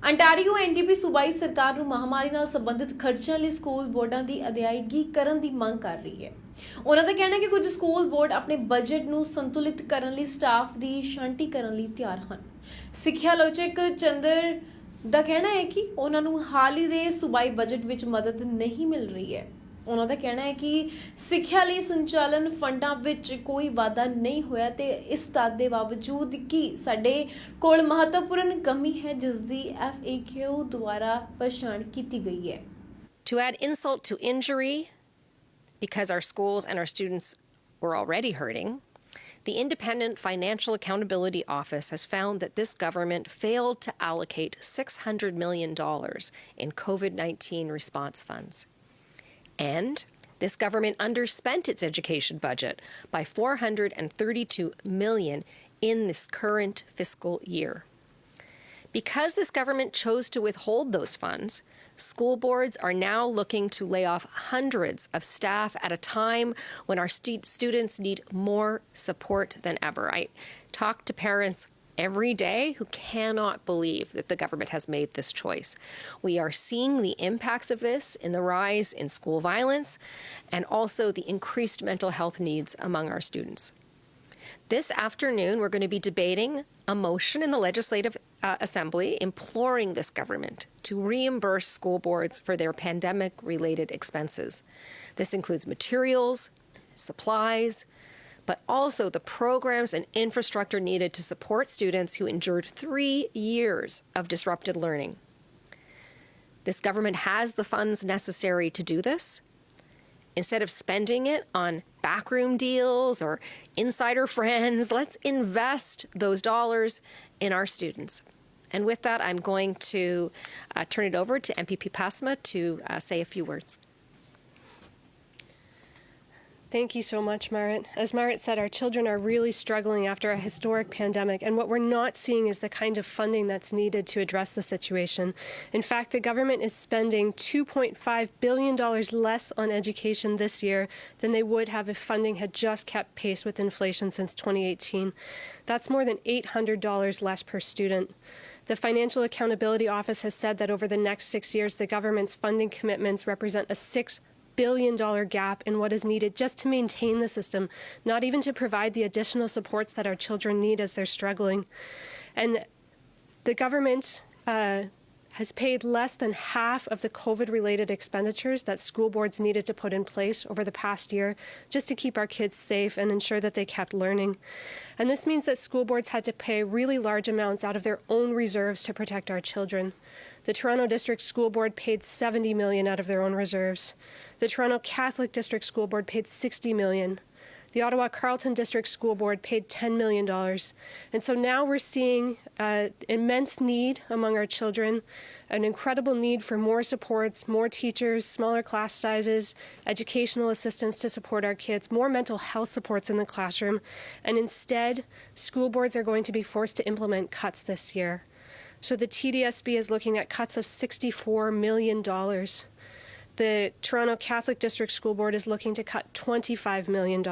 Ontario NDP ਸੂਬਾਈ ਸਰਕਾਰ ਨੂੰ ਮਹਾਮਾਰੀ ਨਾਲ ਸੰਬੰਧਿਤ ਖਰਚਿਆਂ ਲਈ ਸਕੂਲ ਬੋਰਡਾਂ ਦੀ ਅਦਾਇਗੀ ਕਰਨ ਦੀ ਮੰਗ ਕਰ ਰਹੀ ਹੈ। ਉਹਨਾਂ ਦਾ ਕਹਿਣਾ ਹੈ ਕਿ ਕੁਝ ਸਕੂਲ ਬੋਰਡ ਆਪਣੇ ਬਜਟ ਨੂੰ ਸੰਤੁਲਿਤ ਕਰਨ ਲਈ ਸਟਾਫ ਦੀ ਛਾਂਟੀ ਕਰਨ ਲਈ ਤਿਆਰ ਹਨ। ਸਿੱਖਿਆ ਆਲੋਚਕ ਚੰਦਰ ਦਾ ਕਹਿਣਾ ਹੈ ਕਿ ਉਹਨਾਂ ਨੂੰ ਹਾਲ ਹੀ ਦੇ ਸੂਬਾਈ ਬਜਟ ਵਿੱਚ ਮਦਦ ਨਹੀਂ ਮਿਲ ਰਹੀ ਹੈ। ਉਹਨਾਂ ਦਾ ਕਹਿਣਾ ਹੈ ਕਿ ਸਿੱਖਿਆ ਲਈ ਸੰਚਾਲਨ ਫੰਡਾਂ ਵਿੱਚ ਕੋਈ ਵਾਧਾ ਨਹੀਂ ਹੋਇਆ ਤੇ ਇਸ ਤੱਥ ਦੇ ਬਾਵਜੂਦ ਕਿ ਸਾਡੇ ਕੋਲ ਮਹੱਤਵਪੂਰਨ ਕਮੀ ਹੈ ਜਿਸ ਦੀ FAQ ਦੁਆਰਾ ਪਛਾਣ ਕੀਤੀ ਗਈ ਹੈ। To add insult to injury, because our schools and our students were already hurting, the Independent Financial Accountability Office has found that this government failed to allocate $600 million in COVID-19 response funds. And this government underspent its education budget by $432 million in this current fiscal year. Because this government chose to withhold those funds, school boards are now looking to lay off hundreds of staff at a time when our students need more support than ever. I talk to parents every day who cannot believe that the government has made this choice. We are seeing the impacts of this in the rise in school violence and also the increased mental health needs among our students. This afternoon, we're going to be debating a motion in the Legislative Assembly imploring this government to reimburse school boards for their pandemic-related expenses. This includes materials, supplies, but also the programs and infrastructure needed to support students who endured 3 years of disrupted learning. This government has the funds necessary to do this. Instead of spending it on backroom deals or insider friends, let's invest those dollars in our students. And with that, I'm going to turn it over to MPP Pasma to say a few words. Thank you so much, Marit. As Marit said, our children are really struggling after a historic pandemic, and what we're not seeing is the kind of funding that's needed to address the situation. In fact, the government is spending $2.5 billion less on education this year than they would have if funding had just kept pace with inflation since 2018. That's more than $800 less per student. The Financial Accountability Office has said that over the next 6 years, the government's funding commitments represent a $6 billion gap in what is needed just to maintain the system, not even to provide the additional supports that our children need as they're struggling. And the government has paid less than half of the COVID-related expenditures that school boards needed to put in place over the past year just to keep our kids safe and ensure that they kept learning. And this means that school boards had to pay really large amounts out of their own reserves to protect our children. The Toronto District School Board paid $70 million out of their own reserves. The Toronto Catholic District School Board paid $60 million. The Ottawa Carleton District School Board paid $10 million. And so now we're seeing immense need among our children, an incredible need for more supports, more teachers, smaller class sizes, educational assistance to support our kids, more mental health supports in the classroom. And instead, school boards are going to be forced to implement cuts this year. So the TDSB is looking at cuts of $64 million. The Toronto Catholic District School Board is looking to cut $25 million.